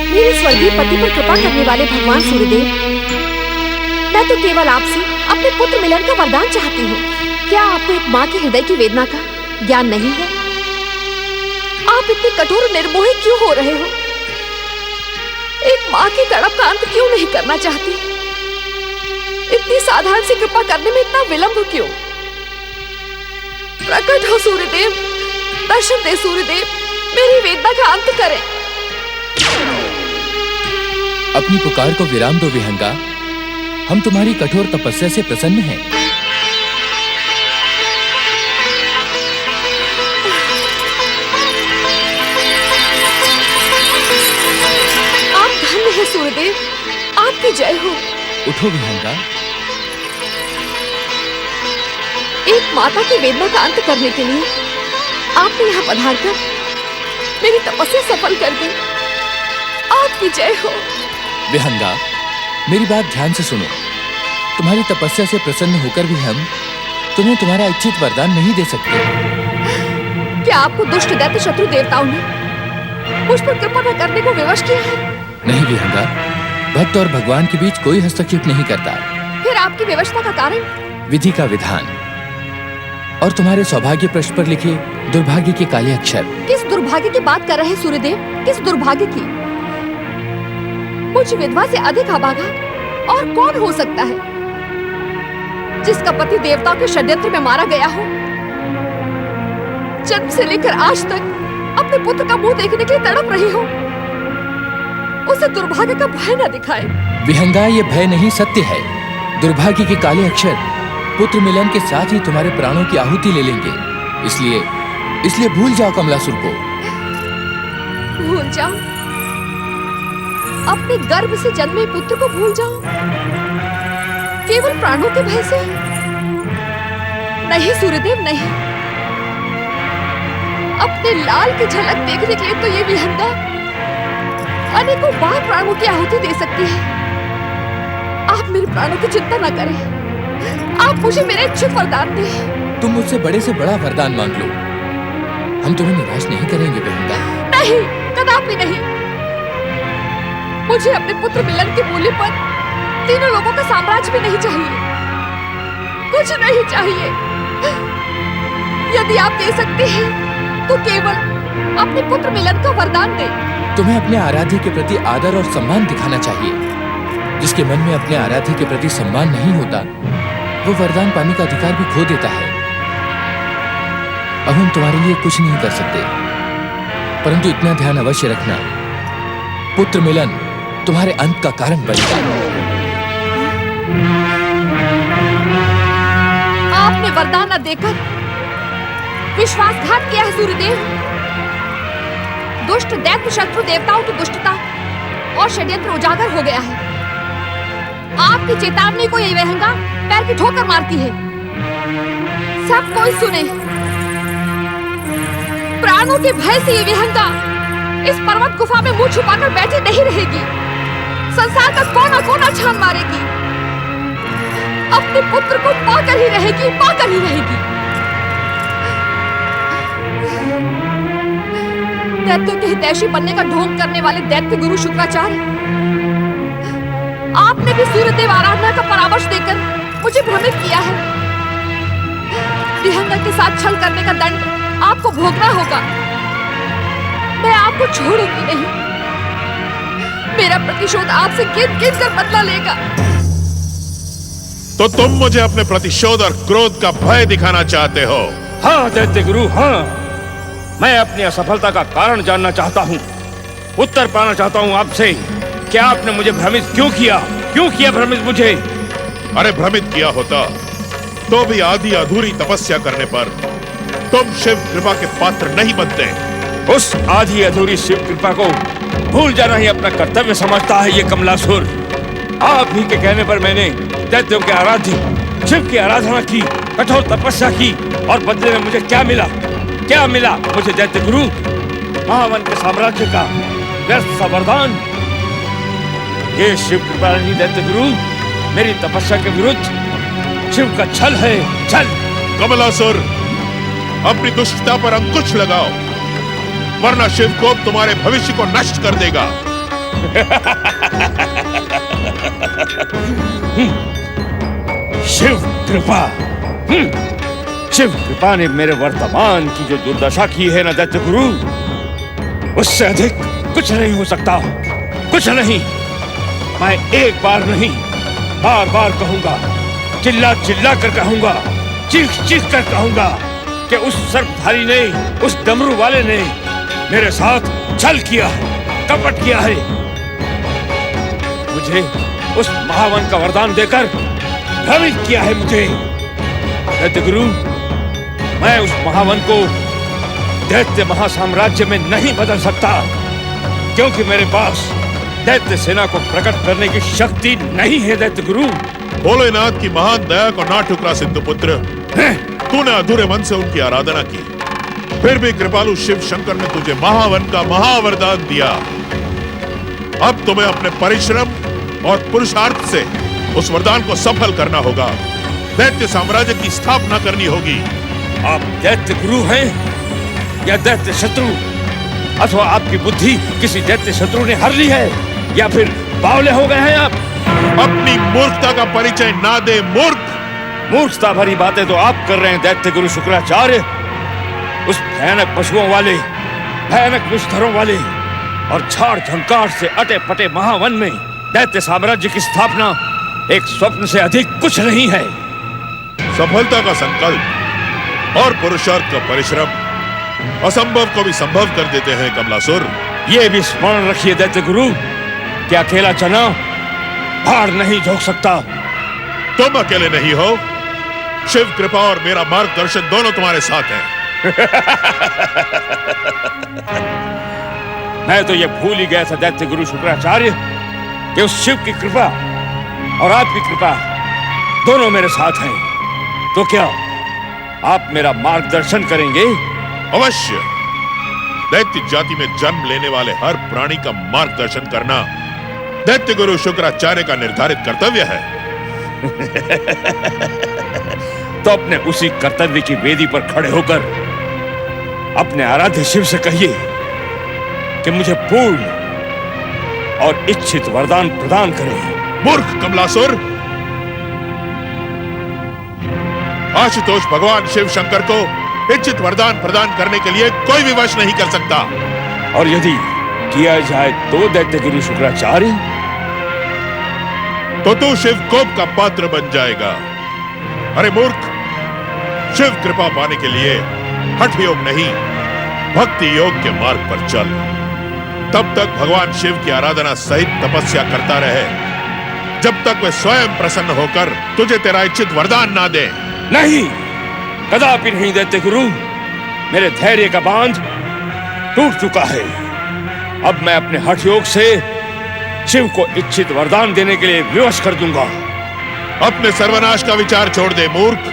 मेरे स्वर्गीय पति पर कृपा करने वाले भगवान सूर्यदेव, मैं तो केवल आपसे अपने पुत्र मिलन का वरदान चाहती हूँ। क्या आपको एक माँ के हृदय की वेदना का ज्ञान नहीं है? आप इतने कठोर निर्मोही क्यों हो रहे हो? एक माँ की तड़प का अंत क्यों नहीं करना चाहती? इतनी साधारण सी कृपा करने में इतना विलंब क्यों? प्रकट हो सूर्यदेव, दर्शन दे सूर्यदेव, मेरी वेदना का अंत करें। अपनी पुकार को विराम दो विहंगा, हम तुम्हारी कठोर तपस्या से प्रसन्न हैं। आप धन्य हैं सूर्यदेव, आपकी जय हो। उठो विहंगा। एक माता की वेदना का अंत करने के लिए आपने यहाँ पधारकर मेरी तपस्या सफल कर दी। आपकी जय हो। विहंगा, मेरी बात ध्यान से सुनो। तुम्हारी तपस्या से प्रसन्न होकर भी हम तुम्हें तुम्हारा इच्छित वरदान नहीं दे सकते। क्या आपको दुष्ट दैत्य शत्रु देवताओं ने मुझ पर कृपा न करने को विवश किया है? नहीं विहंगा, भक्त और भगवान के बीच कोई हस्तक्षेप नहीं करता। फिर आपकी विवशता का कारण? विधि का विधान और तुम्हारे सौभाग्य पृष्ठ पर लिखे दुर्भाग्य के काले अक्षर। किस दुर्भाग्य की बात कर रहे हैं सूर्यदेव? किस दुर्भाग्य की? मुझ विधवा से अधिक अभागा और कौन हो सकता है जिसका पति देवताओं के षड्यंत्र में मारा गया हो? जन्म से लेकर आज तक अपने पुत्र का मुंह देखने के लिए तड़प रही हो, उसे दुर्भाग्य का भय न दिखाए। विहंगा, ये भय नहीं सत्य है। दुर्भाग्य के काले अक्षर पुत्र मिलन के साथ ही तुम्हारे प्राणों की आहुति ले लेंगे। इसलिए भूल जाओ कमलासुर को। भूल जाओ? अपने गर्भ से जन्मे पुत्र को भूल जाओ केवल प्राणों के भय से? नहीं सूर्यदेव, नहीं। अपने लाल की झलक देखने के लिए तो ये विहंगा अनेकों बार प्राणों की आहुति दे सकती है। आप मेरे प्राणों की चिंता न करें, आप मुझे मेरे इच्छित वरदान दें। तुम मुझसे बड़े से बड़ा वरदान मांग लो, हम तुम्हें निराश नहीं करेंगे विहंगा। नहीं, कदापि नहीं। मुझे अपने पुत्र मिलन के मूल्य पर तीनों लोगों का साम्राज्य भी नहीं चाहिए, कुछ नहीं चाहिए। यदि आप दे सकते हैं तो केवल अपने पुत्र मिलन का वरदान दें। तुम्हें अपने आराध्य के प्रति आदर और सम्मान दिखाना चाहिए। जिसके मन में अपने आराध्य के प्रति सम्मान नहीं होता, वो वरदान पाने का अधिकार भी खो देता है। अब हम तुम्हारे लिए कुछ नहीं कर सकते, परंतु इतना ध्यान अवश्य रखना, पुत्र मिलन तुम्हारे अंत का कारण बनेगा। आपने वरदान न देकर विश्वासघात किया है सूर्यदेव। दुष्ट दैत्य शत्रु देवताओं की दुष्टता और षड्यंत्र उजागर हो गया है। आपकी चेतावनी को ये विहंगा पैर की ठोकर मारती है। सब कोई सुने, प्राणों के भय से ये विहंगा इस पर्वत गुफा में मुंह छुपाकर बैठी नहीं रहेगी। संसार का कोना कोना छान मारेगी, अपने पुत्र को पाकर ही रहेगी, पाकर ही रहेगी। दैत्यों के हितैषी बनने का ढोंग करने वाले दैत्य गुरु शुक्राचार्य, आपने भी सूर्यदेव आराधना का परामर्श देकर मुझे भ्रमित किया है। विहंगा के साथ छल करने का दंड आपको भोगना होगा। मैं आपको छोड़ूंगी नहीं। मेरा प्रतिशोध आपसे गिन गिन कर बदला लेगा। तो तुम मुझे अपने प्रतिशोध और क्रोध का भय दिखाना चाहते हो? हाँ दैत्य गुरु, हाँ। मैं अपनी असफलता का कारण जानना चाहता हूँ, उत्तर पाना चाहता हूँ आपसे। क्या आपने मुझे भ्रमित क्यों किया भ्रमित मुझे? अरे भ्रमित किया होता तो भी आधी अधूरी तपस्या करने पर तुम शिव कृपा के पात्र नहीं बनते। उस आधी अधूरी शिव कृपा को भूल जाना ही अपना कर्तव्य समझता है ये कमलासुर। आप ही के कहने पर मैंने दैत्यों के आराध्य शिव की आराधना की, कठोर तपस्या की, और बदले में मुझे क्या मिला? मुझे दैत्य गुरु महावन के साम्राज्य का व्यर्थ सा वरदान। ये शिव कृपा नहीं दैत्य गुरु, मेरी तपस्या के विरुद्ध शिव का छल है, छल। कमलासुर, अपनी दुष्टता पर अंकुश लगाओ, वरना शिव कोप तुम्हारे भविष्य को नष्ट कर देगा। शिव कृपा। शिव कृपा ने मेरे वर्तमान की जो दुर्दशा की है ना दैत्य गुरु, उससे अधिक कुछ नहीं हो सकता। कुछ नहीं। मैं एक बार नहीं, बार बार कहूंगा, चिल्ला चिल्ला कर कहूंगा, चीख चीख कर कहूंगा कि उस सर्पधारी ने, उस डमरू वाले ने मेरे साथ छल किया है, कपट किया है। मुझे उस महावन का वरदान देकर भ्रमित किया है मुझे। दैत्य गुरु, मैं उस महावन को दैत्य महासाम्राज्य में नहीं बदल सकता, क्योंकि मेरे पास दैत्य सेना को प्रकट करने की शक्ति नहीं है। दैत्य गुरु, भोलेनाथ की महान दया को ना ठुकरा सिंधु पुत्र। तूने अधूरे मन से उनकी आराधना की, फिर भी कृपालु शिव शंकर ने तुझे महावन का महावरदान दिया। अब तुम्हें अपने परिश्रम और पुरुषार्थ से उस वरदान को सफल करना होगा। दैत्य साम्राज्य की स्थापना करनी होगी। आप दैत्य गुरु हैं या दैत्य शत्रु, अथवा आपकी बुद्धि किसी दैत्य शत्रु ने हर ली है, या फिर बावले हो गए हैं आप? अपनी मूर्खता का परिचय ना दे मूर्ख। मूर्खता भरी बातें तो आप कर रहे हैं दैत्य गुरु शुक्राचार्य। उस भयानक पशुओं वाले, भयानक विषधरों वाले और झाड़ झंकार से अटे पटे महावन में दैत्य साम्राज्य की स्थापना एक स्वप्न से अधिक कुछ नहीं है। सफलता का संकल्प और पुरुषार्थ का परिश्रम असंभव को भी संभव कर देते हैं कमलासुर। ये भी स्मरण रखिए दैत्य गुरु कि अकेला चना भाड़ नहीं झोंक सकता। तुम अकेले नहीं हो। शिव कृपा और मेरा मार्गदर्शन दोनों तुम्हारे साथ हैं। मैं तो ये भूल ही गया था दैत्य गुरु शुक्राचार्य कि उस शिव की कृपा और आपकी कृपा दोनों मेरे साथ हैं। तो क्या आप मेरा मार्गदर्शन करेंगे? अवश्य। दैत्य जाति में जन्म लेने वाले हर प्राणी का मार्गदर्शन करना दैत्य गुरु शुक्राचार्य का निर्धारित कर्तव्य है। तो अपने उसी कर्तव्य की वेदी पर खड़े होकर अपने आराध्य शिव से कहिए कि मुझे पूर्ण और इच्छित वरदान प्रदान करें। मूर्ख कमलासुर, आशुतोष भगवान शिव शंकर को इच्छित वरदान प्रदान करने के लिए कोई भी वश नहीं कर सकता। और यदि किया जाए तो दैत्य गुरु शुक्राचार्य, तो तू शिव कोप का पात्र बन जाएगा। अरे मूर्ख, शिव कृपा पाने के लिए हठ योग नहीं, भक्ति योग के मार्ग पर चल। तब तक भगवान शिव की आराधना सहित तपस्या करता रहे, जब तक वे स्वयं प्रसन्न होकर तुझे तेरा इच्छित वरदान ना दे। नहीं, कदापि नहीं दैत्य गुरु। मेरे धैर्य का बांध टूट चुका है। अब मैं अपने हठ योग से शिव को इच्छित वरदान देने के लिए विवश कर दूंगा। अपने सर्वनाश का विचार छोड़ दे मूर्ख।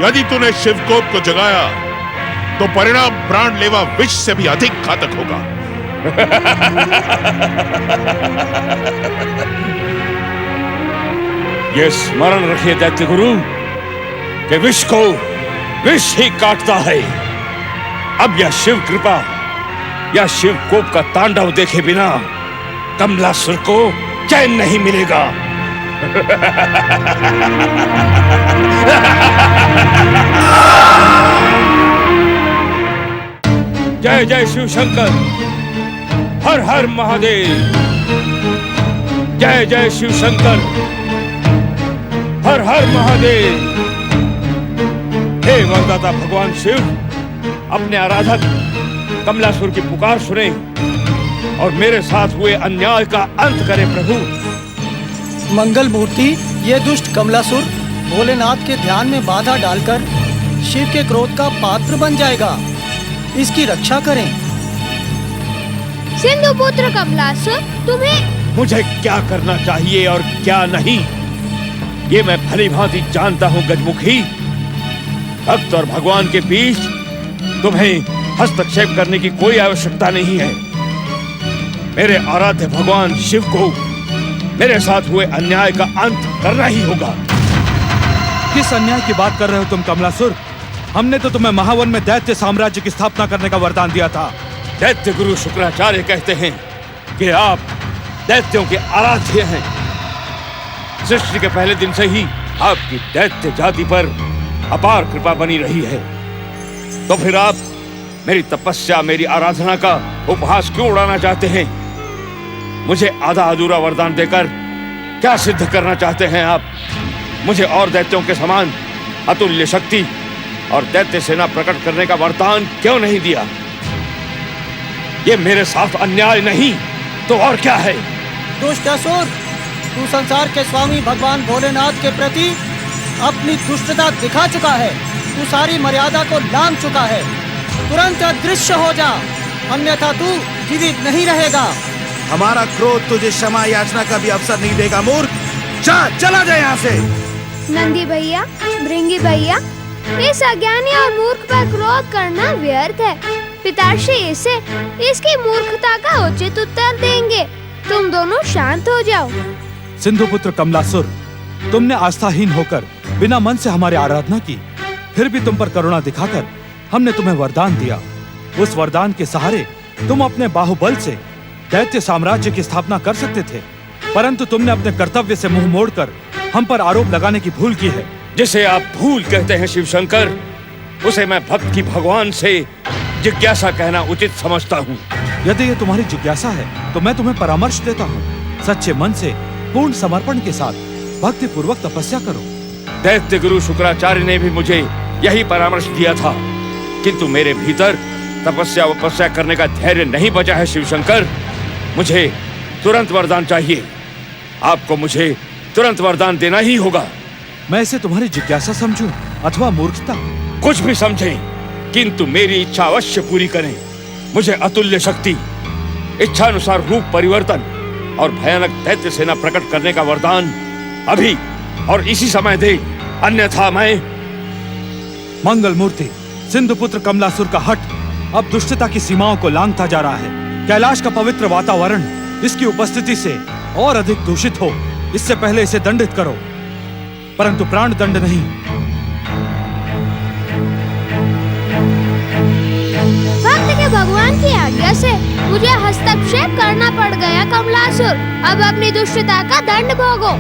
यदि तूने शिवकोप को जगाया तो परिणाम प्राण लेवा विष से भी अधिक घातक होगा। यह स्मरण रखिए दैत्य गुरु कि विष को विष ही काटता है। अब यह शिव कृपा या शिव कोप का तांडव देखे बिना कमलासुर को चैन नहीं मिलेगा। जय जय शिव शंकर, हर हर महादेव। जय जय शिव शंकर, हर हर महादेव। हे वरदाता भगवान शिव, अपने आराधक कमलासुर की पुकार सुने और मेरे साथ हुए अन्याय का अंत करे प्रभु। मंगल मूर्ति, ये दुष्ट कमलासुर भोलेनाथ के ध्यान में बाधा डालकर शिव के क्रोध का पात्र बन जाएगा। इसकी रक्षा करें। सिंधु पुत्र कमलासुर, तुम्हें मुझे क्या करना चाहिए और क्या नहीं, ये मैं भली भांति जानता हूँ गजमुखी। भक्त और भगवान के बीच तुम्हें हस्तक्षेप करने की कोई आवश्यकता नहीं है। मेरे आराध्य भगवान शिव को मेरे साथ हुए अन्याय का अंत करना ही होगा। किस अन्याय की बात कर रहे हो तुम कमलासुर? हमने तो तुम्हें महावन में दैत्य साम्राज्य की स्थापना करने का वरदान दिया था। दैत्य गुरु शुक्राचार्य कहते हैं कि आप दैत्यों के आराध्य हैं। सृष्टि के पहले दिन से ही आपकी दैत्य जाति पर अपार कृपा बनी रही है। तो फिर आप मेरी तपस्या, मेरी आराधना का उपहास क्यों उड़ाना चाहते हैं? मुझे आधा अधूरा वरदान देकर क्या सिद्ध करना चाहते हैं आप? मुझे और दैत्यों के समान अतुल्य शक्ति और दैत्य सेना प्रकट करने का वरदान क्यों नहीं दिया? ये मेरे साथ अन्याय नहीं तो और क्या है? दुष्ट असुर, तू संसार के स्वामी भगवान भोलेनाथ के प्रति अपनी दुष्टता दिखा चुका है। तू सारी मर्यादा को लांघ चुका है। तुरंत अदृश्य हो जा, अन्यथा तू जीवित नहीं रहेगा। हमारा क्रोध तुझे क्षमा याचना का भी अवसर नहीं देगा मूर्ख। चला जाए यहाँ से। नंदी भैया, भृंगी भैया, इस अज्ञानी और मूर्ख पर क्रोध करना व्यर्थ है। पिताश्री इसे इसकी मूर्खता का उचित उत्तर देंगे। तुम दोनों शांत हो जाओ। सिंधुपुत्र कमलासुर, तुमने आस्थाहीन होकर बिना मन से हमारी आराधना की, फिर भी तुम पर करुणा दिखाकर हमने तुम्हें वरदान दिया। उस वरदान के सहारे तुम अपने बाहुबल से दैत्य साम्राज्य की स्थापना कर सकते थे, परंतु तुमने अपने कर्तव्य से मुंह मोड़कर हम पर आरोप लगाने की भूल की है। जिसे आप भूल कहते हैं शिव शंकर, उसे मैं भक्त की भगवान से जिज्ञासा कहना उचित समझता हूँ। यदि ये तुम्हारी जिज्ञासा है तो मैं तुम्हें परामर्श देता हूँ। सच्चे मन से पूर्ण समर्पण के साथ भक्ति पूर्वक तपस्या करो। दैत्य गुरु शुक्राचार्य ने भी मुझे यही परामर्श दिया था, किंतु मेरे भीतर तपस्या करने का धैर्य नहीं बचा है। शिव शंकर, मुझे तुरंत वरदान चाहिए। आपको मुझे तुरंत वरदान देना ही होगा। मैं इसे तुम्हारी जिज्ञासा समझूं अथवा मूर्खता? कुछ भी समझें, किंतु मेरी इच्छा अवश्य पूरी करें। मुझे अतुल्य शक्ति, इच्छानुसार रूप परिवर्तन और भयानक दैत्य सेना प्रकट करने का वरदान अभी और इसी समय दे, अन्यथा मैं। मंगल मूर्ति, सिंधुपुत्र कमलासुर का हट अब दुष्टता की सीमाओं को लांघता जा रहा है। कैलाश का पवित्र वातावरण इसकी उपस्थिति से और अधिक दूषित हो, इससे पहले इसे दंडित करो, परंतु प्राण दंड नहीं। भक्त के भगवान की आज्ञा से मुझे हस्तक्षेप करना पड़ गया कमलासुर। अब अपनी दुष्टता का दंड भोगो।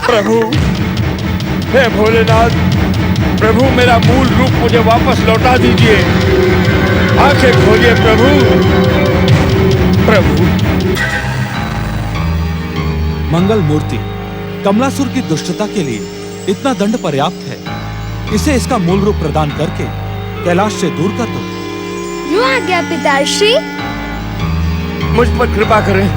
प्रभु, हे भोलेनाथ, प्रभु मेरा मूल रूप मुझे वापस लौटा दीजिए। आंखें खोलिए प्रभु। प्रभु। मंगल मूर्ति, कमलासुर की दुष्टता के लिए इतना दंड पर्याप्त है। इसे इसका मूल रूप प्रदान करके कैलाश से दूर कर दो। जो आज्ञा पिताश्री। मुझ पर कृपा करें।